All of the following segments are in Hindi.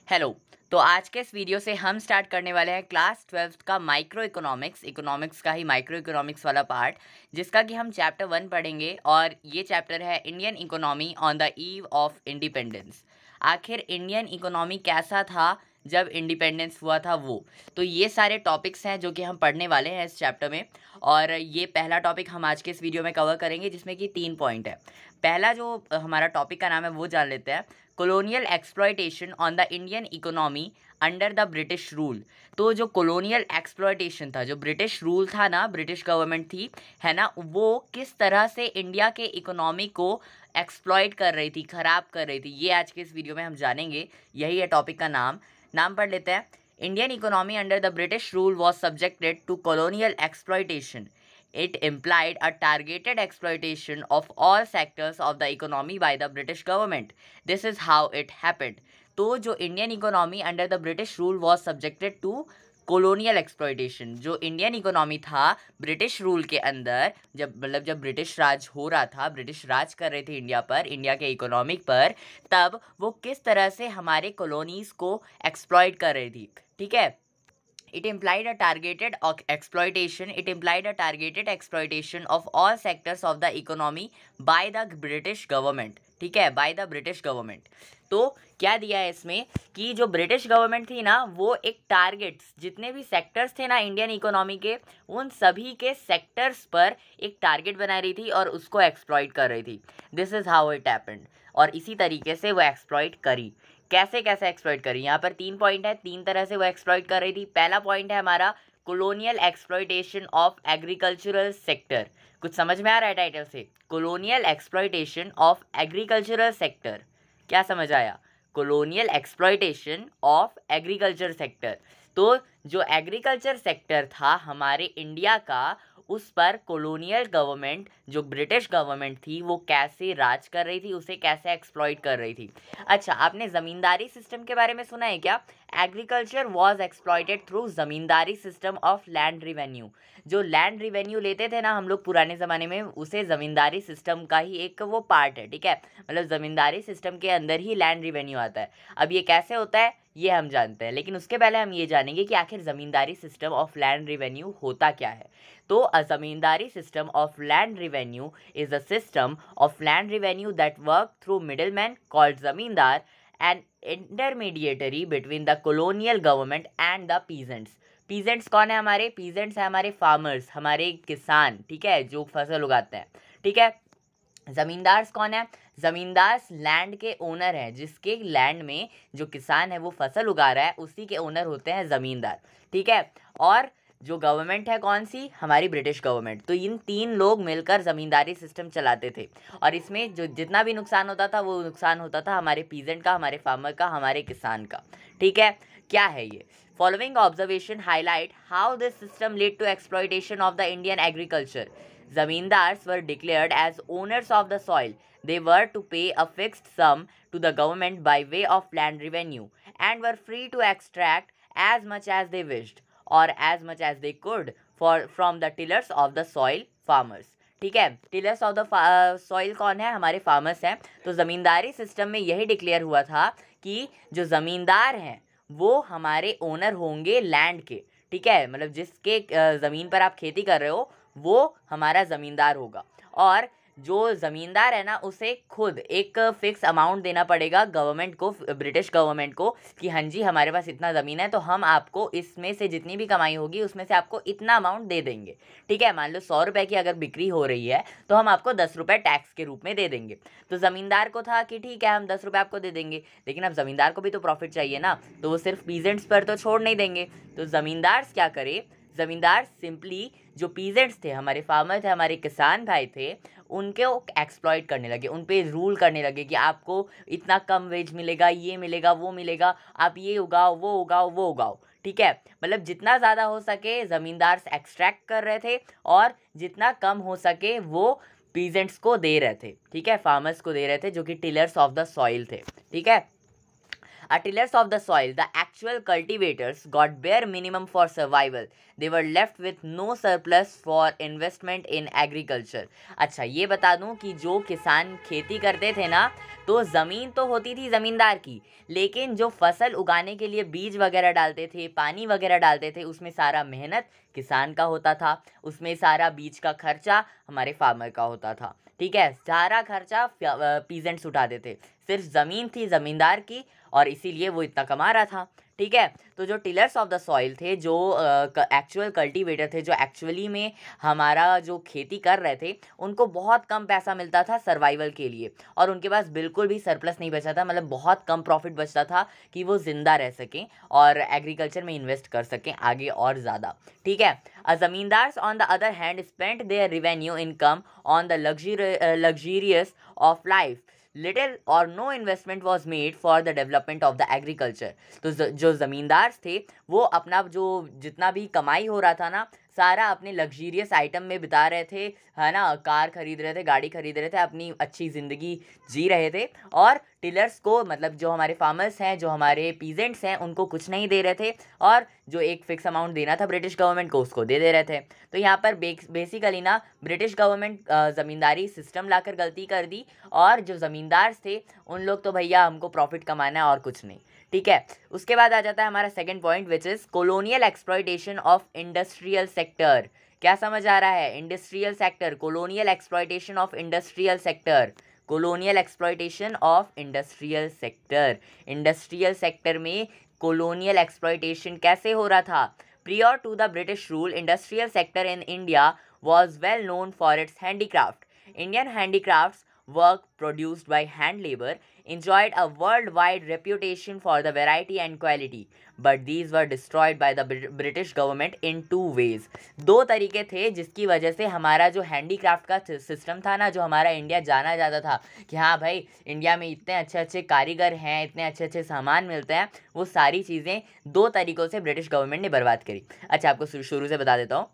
हेलो। तो आज के इस वीडियो से हम स्टार्ट करने वाले हैं क्लास 12th का माइक्रो इकोनॉमिक्स का ही माइक्रो इकोनॉमिक्स वाला पार्ट, जिसका कि हम चैप्टर 1 पढ़ेंगे। और ये चैप्टर है Indian economy on the eve of independence. आखिर इंडियन इकोनॉमी कैसा था जब इंडिपेंडेंस हुआ था वो। तो ये सारे टॉपिक्स हैं जो कि हम पढ़ने वाले हैं इस चैप्टर में। और ये पहला टॉपिक हम आज के इस वीडियो में कवर करेंगे, जिसमें कि 3 पॉइंट है। पहला जो हमारा टॉपिक का नाम है वो जान लेते हैं, colonial exploitation on the Indian economy under the British rule. तो जो कॉलोनियल एक्सप्लॉयटेशन था, जो ब्रिटिश रूल था ना, ब्रिटिश गवर्नमेंट थी, है ना, वो किस तरह से इंडिया के इकोनॉमी को एक्सप्लॉयट कर रही थी, ख़राब कर रही थी, ये आज के इस वीडियो में हम जानेंगे। यही है टॉपिक का नाम पढ़ लेते हैं। Indian economy under the British rule was subjected to colonial exploitation. It implied a targeted exploitation of all sectors of the economy by the British government. This is how it happened. तो जो Indian economy under the British rule was subjected to colonial exploitation, जो इंडियन इकोनॉमी था ब्रिटिश रूल के अंदर, जब ब्रिटिश राज हो रहा था, ब्रिटिश राज कर रहे थे इंडिया पर, इंडिया के इकोनॉमिक पर, तब वो किस तरह से हमारे कॉलोनीज़ को एक्सप्लॉयट कर रही थी। ठीक है। It implied a targeted exploitation of all sectors of the economy by the British government. ठीक है, by the British government. तो क्या दिया है इसमें कि जो ब्रिटिश गवर्नमेंट थी ना, वो एक टारगेट्स, जितने भी सेक्टर्स थे ना इंडियन इकोनॉमी के, उन सभी के सेक्टर्स पर एक टारगेट बना रही थी और उसको एक्सप्लॉइट कर रही थी। This is how it happened. और इसी तरीके से वो एक्सप्लॉइट करी। कैसे एक्सप्लॉइट करी, यहाँ पर 3 पॉइंट है, 3 तरह से वो एक्सप्लॉइट कर रही थी। पहला पॉइंट है हमारा colonial exploitation of agricultural sector. कुछ समझ में आ रहा है टाइटल से? Colonial exploitation of agricultural sector. क्या समझ आया? Colonial exploitation of agriculture sector. तो जो एग्रीकल्चर सेक्टर था हमारे इंडिया का, उस पर कॉलोनियल गवर्नमेंट, जो ब्रिटिश गवर्नमेंट थी, वो कैसे राज कर रही थी, उसे कैसे एक्सप्लॉइट कर रही थी। अच्छा, आपने ज़मींदारी सिस्टम के बारे में सुना है क्या? Agriculture was exploited through ज़मींदारी system of land revenue. जो लैंड रिवेन्यू लेते थे ना हम लोग पुराने ज़माने में, उसे ज़मींदारी सिस्टम का ही एक वो पार्ट है। ठीक है, मतलब ज़मींदारी सिस्टम के अंदर ही लैंड रिवेन्यू आता है। अब ये कैसे होता है ये हम जानते हैं, लेकिन उसके पहले हम ये जानेंगे कि आखिर ज़मींदारी सिस्टम ऑफ लैंड रिवेन्यू होता क्या है। तो a zamindari system of land revenue is a system of land revenue that work through middlemen called zamindar, an intermediary between the colonial government and the peasants. peasants कौन है हमारे? peasants है हमारे farmers, हमारे किसान। ठीक है, जो फसल उगाते हैं। ठीक है। ज़मींदार्स कौन है? ज़मींदार्स लैंड के ओनर हैं, जिसके लैंड में जो किसान है वो फसल उगा रहा है, उसी के ओनर होते हैं ज़मींदार। ठीक है। और जो गवर्नमेंट है कौन सी? हमारी ब्रिटिश गवर्नमेंट। तो इन 3 लोग मिलकर ज़मींदारी सिस्टम चलाते थे। और इसमें जो जितना भी नुकसान होता था, वो नुकसान होता था हमारे पीजेंट का, हमारे फार्मर का, हमारे किसान का। ठीक है। क्या है ये? Following observation highlight how this system led to exploitation of the Indian agriculture. Zamindars were declared as owners of the soil. They were to pay a fixed sum to the government by way of land revenue and were free to extract as much as they wished or as much as they could from the tillers of the soil farmers. ठीक है, टिलर्स ऑफ द सॉइल कौन है? हमारे फार्मर्स हैं। तो ज़मींदारी सिस्टम में यही डिक्लेयर हुआ था कि जो ज़मींदार हैं वो हमारे ओनर होंगे लैंड के। ठीक है, मतलब जिसके ज़मीन पर आप खेती कर रहे हो वो हमारा ज़मींदार होगा। और जो ज़मींदार है ना, उसे खुद एक फ़िक्स अमाउंट देना पड़ेगा गवर्नमेंट को, ब्रिटिश गवर्नमेंट को, कि हाँ जी हमारे पास इतना ज़मीन है, तो हम आपको इसमें से जितनी भी कमाई होगी उसमें से आपको इतना अमाउंट दे देंगे। ठीक है, मान लो 100 रुपये की अगर बिक्री हो रही है तो हम आपको 10 रुपये टैक्स के रूप में दे देंगे। तो ज़मींदार को था कि ठीक है हम 10 रुपये आपको दे देंगे, लेकिन अब ज़मींदार को भी तो प्रॉफिट चाहिए ना, तो वो सिर्फ पीजेंट्स पर तो छोड़ नहीं देंगे। तो ज़मींदार क्या करे? ज़मींदार सिंपली जो पीजेंट्स थे, हमारे फार्मर थे, हमारे किसान भाई थे, उनके एक्सप्लॉइट करने लगे, उन पे रूल करने लगे कि आपको इतना कम वेज मिलेगा, ये मिलेगा, वो मिलेगा, आप ये उगाओ, वो उगाओ, वो उगाओ। ठीक है, मतलब जितना ज़्यादा हो सके ज़मींदार एक्सट्रैक्ट कर रहे थे और जितना कम हो सके वो पीजेंट्स को दे रहे थे। ठीक है, फार्मर्स को दे रहे थे, जो कि टिलर्स ऑफ द सॉइल थे। ठीक है। A tillers of the soil, the actual cultivators, got bare minimum for survival. They were left with no surplus for investment in agriculture. अच्छा ये बता दूं कि जो किसान खेती करते थे ना, तो ज़मीन तो होती थी ज़मींदार की, लेकिन जो फसल उगाने के लिए बीज वगैरह डालते थे, पानी वगैरह डालते थे, उसमें सारा मेहनत किसान का होता था, उसमें सारा बीज का खर्चा हमारे फार्मर का होता था। ठीक है, सारा खर्चा पीजेंट्स उठाते थे, सिर्फ ज़मीन थी ज़मींदार की और इसीलिए वो इतना कमा रहा था। ठीक है, तो जो टिलर्स ऑफ द सॉइल थे, जो एक्चुअल कल्टीवेटर थे, जो एक्चुअली में हमारा जो खेती कर रहे थे, उनको बहुत कम पैसा मिलता था सर्वाइवल के लिए, और उनके पास बिल्कुल भी सरप्लस नहीं बचा था, मतलब बहुत कम प्रॉफिट बचता था कि वो ज़िंदा रह सकें और एग्रीकल्चर में इन्वेस्ट कर सकें आगे और ज़्यादा। ठीक है, zamindars on the other hand spent their revenue income on the luxurious of life. Little or no investment was made for the development of the agriculture. तो जो ज़मींदार थे वो अपना जो जितना भी कमाई हो रहा था ना, सारा अपने लग्जरियस आइटम में बिता रहे थे, है ना, कार खरीद रहे थे, गाड़ी खरीद रहे थे, अपनी अच्छी ज़िंदगी जी रहे थे, और टिलर्स को, मतलब जो हमारे फार्मर्स हैं, जो हमारे पीजेंट्स हैं, उनको कुछ नहीं दे रहे थे, और जो एक फ़िक्स अमाउंट देना था ब्रिटिश गवर्नमेंट को, उसको दे रहे थे। तो यहाँ पर बेसिकली ना ब्रिटिश गवर्नमेंट ज़मींदारी सिस्टम लाकर गलती कर दी, और जो ज़मींदार थे उन लोग तो भैया हमको प्रॉफिट कमाना है और कुछ नहीं। ठीक है, उसके बाद आ जाता है हमारा second point, which is colonial exploitation of industrial sector. क्या समझ आ रहा है? Industrial sector, colonial exploitation of industrial sector, colonial exploitation of industrial sector. Industrial sector में कॉलोनियल एक्सप्लॉयटेशन कैसे हो रहा था? Prior to the British rule, industrial sector in India was well known for its handicraft. Indian handicrafts, work produced by hand labor, enjoyed a worldwide reputation for the variety and quality, but these were destroyed by the British government in two ways. दो तरीके थे जिसकी वजह से हमारा जो हैंडीक्राफ्ट का सिस्टम था ना, जो हमारा इंडिया जाना जाता था कि हाँ भाई इंडिया में इतने अच्छे अच्छे कारीगर हैं, इतने अच्छे अच्छे सामान मिलते हैं, वो सारी चीज़ें दो तरीक़ों से ब्रिटिश गवर्नमेंट ने बर्बाद करी। अच्छा, आपको शुरू से बता देता हूँ।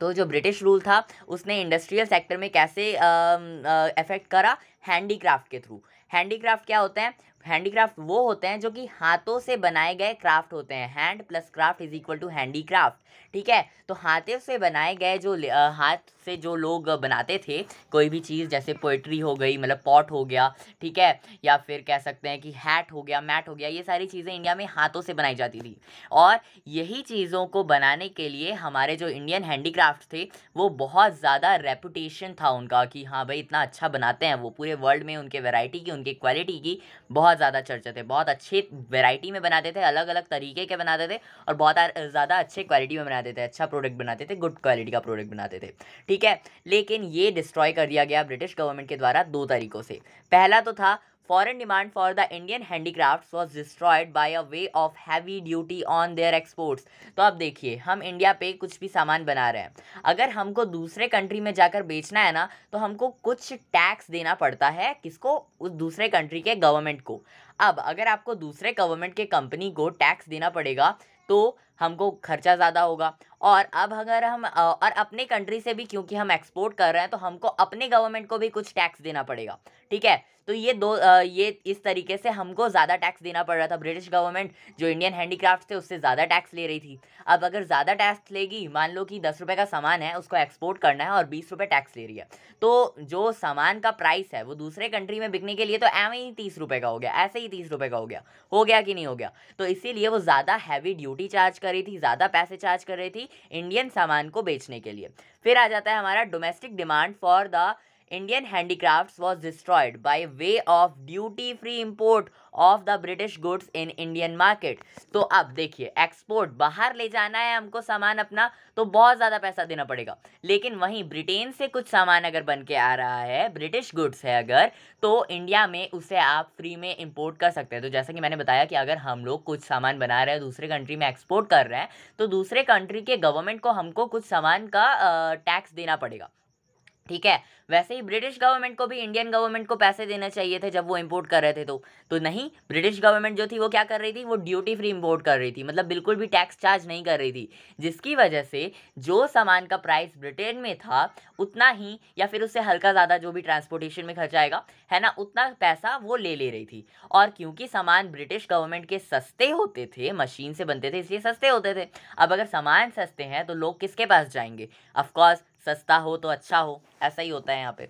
तो जो ब्रिटिश रूल था उसने इंडस्ट्रियल सेक्टर में कैसे अफेक्ट करा? हैंडीक्राफ्ट के थ्रू। हैंडीक्राफ्ट क्या होते हैं? हैंडीक्राफ्ट वो होते हैं जो कि हाथों से बनाए गए क्राफ्ट होते हैं। Hand plus craft is equal to handicraft. ठीक है, तो हाथों से बनाए गए जो हाथ से जो लोग बनाते थे कोई भी चीज़, जैसे पोइट्री हो गई, मतलब पॉट हो गया, ठीक है, या फिर कह सकते हैं कि हैट हो गया, मैट हो गया, ये सारी चीज़ें इंडिया में हाथों से बनाई जाती थी। और यही चीज़ों को बनाने के लिए हमारे जो इंडियन हैंडीक्राफ्ट थे वो बहुत ज़्यादा रेपुटेशन था उनका कि हाँ भाई इतना अच्छा बनाते हैं वो, पूरे वर्ल्ड में उनके वैरायटी की, उनके क्वालिटी की बहुत ज़्यादा चर्चा थे। बहुत अच्छे वैरायटी में बनाते थे, अलग अलग तरीके के बनाते थे, और बहुत ज़्यादा अच्छे क्वालिटी में बनाते थे, अच्छा प्रोडक्ट बनाते थे, गुड क्वालिटी का प्रोडक्ट बनाते थे। ठीक है, लेकिन ये डिस्ट्रॉय कर दिया गया ब्रिटिश गवर्नमेंट के द्वारा दो तरीक़ों से। पहला तो था foreign demand for the Indian handicrafts was destroyed by a way of heavy duty on their exports। तो अब देखिए, हम इंडिया पे कुछ भी सामान बना रहे हैं, अगर हमको दूसरे कंट्री में जाकर बेचना है ना, तो हमको कुछ टैक्स देना पड़ता है। किसको? उस दूसरे कंट्री के गवर्नमेंट को। अब अगर आपको दूसरे गवर्नमेंट के कंपनी को टैक्स देना पड़ेगा तो हमको खर्चा ज़्यादा होगा, और अब अगर हम और अपने कंट्री से भी क्योंकि हम एक्सपोर्ट कर रहे हैं तो हमको अपने गवर्नमेंट को भी कुछ टैक्स देना पड़ेगा। ठीक है, तो ये इस तरीके से हमको ज़्यादा टैक्स देना पड़ रहा था। ब्रिटिश गवर्नमेंट जो इंडियन हैंडीक्राफ्ट थे उससे ज़्यादा टैक्स ले रही थी। अब अगर ज़्यादा टैक्स लेगी, मान लो कि 10 रुपये का सामान है, उसको एक्सपोर्ट करना है और 20 रुपये टैक्स ले रही है, तो जो सामान का प्राइस है वो दूसरे कंट्री में बिकने के लिए तो एवं ही 30 रुपये का हो गया, ऐसे ही 30 रुपये का हो गया कि नहीं हो गया? तो इसीलिए वो ज़्यादा हैवी ड्यूटी चार्ज कर रही थी, ज़्यादा पैसे चार्ज कर रही थी इंडियन सामान को बेचने के लिए। फिर आ जाता है हमारा domestic demand for the Indian handicrafts was destroyed by way of duty-free import of the British goods in Indian market। तो अब देखिए, एक्सपोर्ट, बाहर ले जाना है हमको सामान अपना, तो बहुत ज़्यादा पैसा देना पड़ेगा, लेकिन वहीं ब्रिटेन से कुछ सामान अगर बन के आ रहा है, ब्रिटिश गुड्स है अगर, तो इंडिया में उसे आप फ्री में इंपोर्ट कर सकते हैं। तो जैसा कि मैंने बताया कि अगर हम लोग कुछ सामान बना रहे हैं, दूसरे कंट्री में एक्सपोर्ट कर रहे हैं, तो दूसरे कंट्री के गवर्नमेंट को हमको कुछ सामान का टैक्स देना पड़ेगा। ठीक है। वैसे ही ब्रिटिश गवर्नमेंट को भी इंडियन गवर्नमेंट को पैसे देने चाहिए थे जब वो इंपोर्ट कर रहे थे, तो नहीं, ब्रिटिश गवर्नमेंट जो थी वो क्या कर रही थी, वो ड्यूटी फ्री इंपोर्ट कर रही थी, मतलब बिल्कुल भी टैक्स चार्ज नहीं कर रही थी, जिसकी वजह से जो सामान का प्राइस ब्रिटेन में था उतना ही या फिर उससे हल्का ज़्यादा जो भी ट्रांसपोर्टेशन में खर्च आएगा है ना, उतना पैसा वो ले रही थी। और क्योंकि सामान ब्रिटिश गवर्नमेंट के सस्ते होते थे, मशीन से बनते थे इसलिए सस्ते होते थे। अब अगर सामान सस्ते हैं तो लोग किसके पास जाएंगे, ऑफकोर्स सस्ता हो तो अच्छा हो, ऐसा ही होता है यहाँ पे।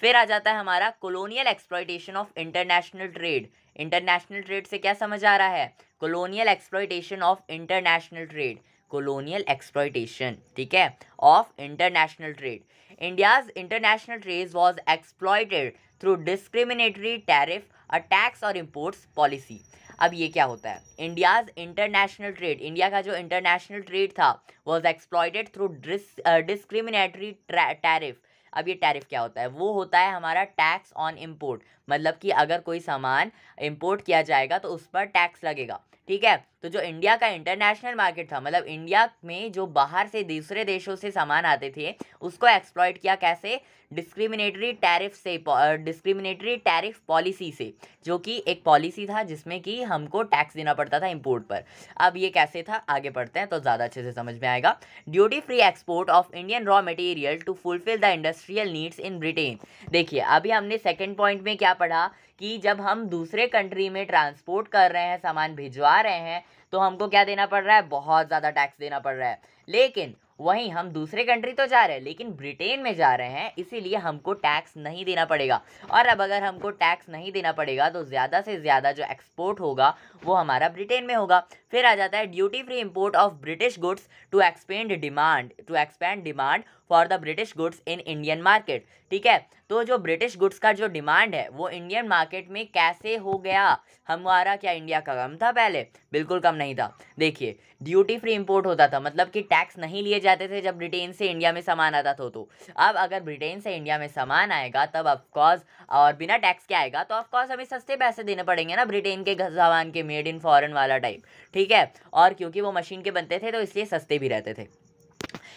फिर आ जाता है हमारा colonial exploitation of international trade. International trade से क्या समझ आ रहा है, colonial exploitation of international trade, colonial exploitation, ठीक है, of international trade. India's international trade was exploited through discriminatory tariff, a tax और इम्पोर्ट्स पॉलिसी। अब ये क्या होता है, इंडियाज इंटरनेशनल ट्रेड, इंडिया का जो इंटरनेशनल ट्रेड था was exploited through discriminatory tariff. अब ये टैरिफ क्या होता है, वो होता है हमारा टैक्स ऑन इम्पोर्ट, मतलब कि अगर कोई सामान इंपोर्ट किया जाएगा तो उस पर टैक्स लगेगा, ठीक है। तो जो इंडिया का इंटरनेशनल मार्केट था, मतलब इंडिया में जो बाहर से दूसरे देशों से सामान आते थे उसको एक्सप्लॉइट किया, कैसे, डिस्क्रिमिनेटरी टैरिफ से, डिस्क्रिमिनेटरी टैरिफ पॉलिसी से, जो कि एक पॉलिसी था जिसमें कि हमको टैक्स देना पड़ता था इंपोर्ट पर। अब ये कैसे था, आगे पढ़ते हैं तो ज़्यादा अच्छे से समझ में आएगा। Duty free export of Indian raw material to fulfil the industrial needs in Britain. देखिए अभी हमने सेकेंड पॉइंट में क्या पढ़ा कि जब हम दूसरे कंट्री में ट्रांसपोर्ट कर रहे हैं, सामान भिजवा रहे हैं, तो हमको क्या देना पड़ रहा है, बहुत ज़्यादा टैक्स देना पड़ रहा है। लेकिन वहीं हम दूसरे कंट्री तो जा रहे हैं लेकिन ब्रिटेन में जा रहे हैं, इसीलिए हमको टैक्स नहीं देना पड़ेगा। और अब अगर हमको टैक्स नहीं देना पड़ेगा तो ज़्यादा से ज़्यादा जो एक्सपोर्ट होगा वो हमारा ब्रिटेन में होगा। फिर आ जाता है duty free import of British goods to expand demand for the British goods in Indian market, ठीक है। तो जो ब्रिटिश गुड्स का जो डिमांड है वो इंडियन मार्केट में कैसे हो गया, हमारा क्या इंडिया का कम था पहले, बिल्कुल कम नहीं था। देखिए ड्यूटी फ्री इंपोर्ट होता था, मतलब कि टैक्स नहीं लिए जाते थे जब ब्रिटेन से इंडिया में सामान आता था। तो अब अगर ब्रिटेन से इंडिया में सामान आएगा तब ऑफकोर्स, और बिना टैक्स के आएगा तो ऑफकोर्स हमें सस्ते पैसे देने पड़ेंगे ना, ब्रिटेन के सामान के, मेड इन फॉरेन वाला टाइप, ठीक है। और क्योंकि वो मशीन के बनते थे तो इसलिए सस्ते भी रहते थे।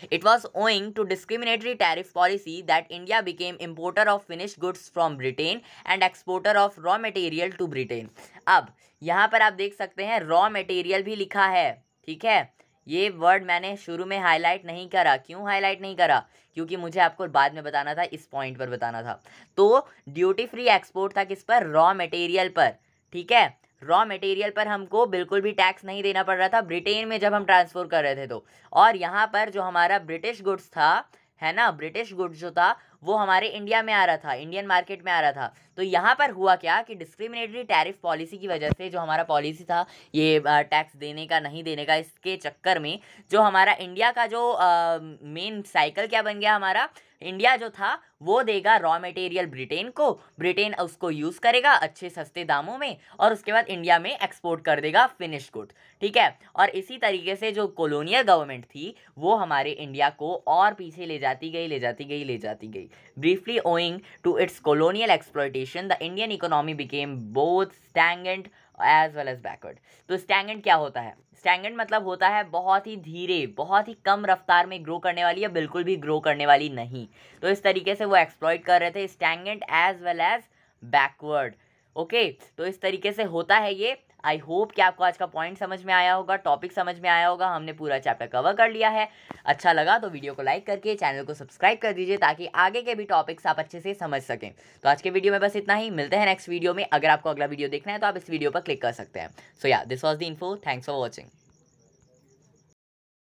It was owing to discriminatory tariff policy that India became importer of finished goods from Britain and exporter of raw material to Britain. अब यहाँ पर आप देख सकते हैं रॉ मटेरियल भी लिखा है, ठीक है। ये वर्ड मैंने शुरू में हाईलाइट नहीं करा, क्यों हाईलाइट नहीं करा, क्योंकि मुझे आपको बाद में बताना था, इस पॉइंट पर बताना था। तो ड्यूटी फ्री एक्सपोर्ट था किस पर, रॉ मटेरियल पर, ठीक है। रॉ मटेरियल पर हमको बिल्कुल भी टैक्स नहीं देना पड़ रहा था ब्रिटेन में जब हम ट्रांसफर कर रहे थे तो। और यहाँ पर जो हमारा ब्रिटिश गुड्स था, है ना, ब्रिटिश गुड्स जो था वो हमारे इंडिया में आ रहा था, इंडियन मार्केट में आ रहा था। तो यहाँ पर हुआ क्या कि डिस्क्रिमिनेटरी टैरिफ पॉलिसी की वजह से, जो हमारा पॉलिसी था ये टैक्स देने का नहीं देने का, इसके चक्कर में जो हमारा इंडिया का जो मेन साइकिल क्या बन गया, हमारा इंडिया जो था वो देगा रॉ मटेरियल ब्रिटेन को, ब्रिटेन उसको यूज़ करेगा अच्छे सस्ते दामों में और उसके बाद इंडिया में एक्सपोर्ट कर देगा फिनिश गुड, ठीक है। और इसी तरीके से जो कॉलोनियल गवर्नमेंट थी वो हमारे इंडिया को और पीछे ले जाती गई। Briefly owing to its colonial exploitation the Indian economy became both stagnant as well as backward. तो स्टैग्नेंट क्या होता है, स्टैग्नेंट मतलब होता है बहुत ही धीरे, बहुत ही कम रफ्तार में ग्रो करने वाली या बिल्कुल भी ग्रो करने वाली नहीं। तो इस तरीके से वो एक्सप्लॉइट कर रहे थे, stagnant as well as backward, okay. तो इस तरीके से होता है ये। आई होप कि आपको आज का पॉइंट समझ में आया होगा, टॉपिक समझ में आया होगा, हमने पूरा चैप्टर कवर कर लिया है। अच्छा लगा तो वीडियो को लाइक करके चैनल को सब्सक्राइब कर दीजिए ताकि आगे के भी टॉपिक्स आप अच्छे से समझ सकें। तो आज के वीडियो में बस इतना ही, मिलते हैं नेक्स्ट वीडियो में। अगर आपको अगला वीडियो देखना है तो आप इस वीडियो पर क्लिक कर सकते हैं। सो या this was the info, thanks for watching.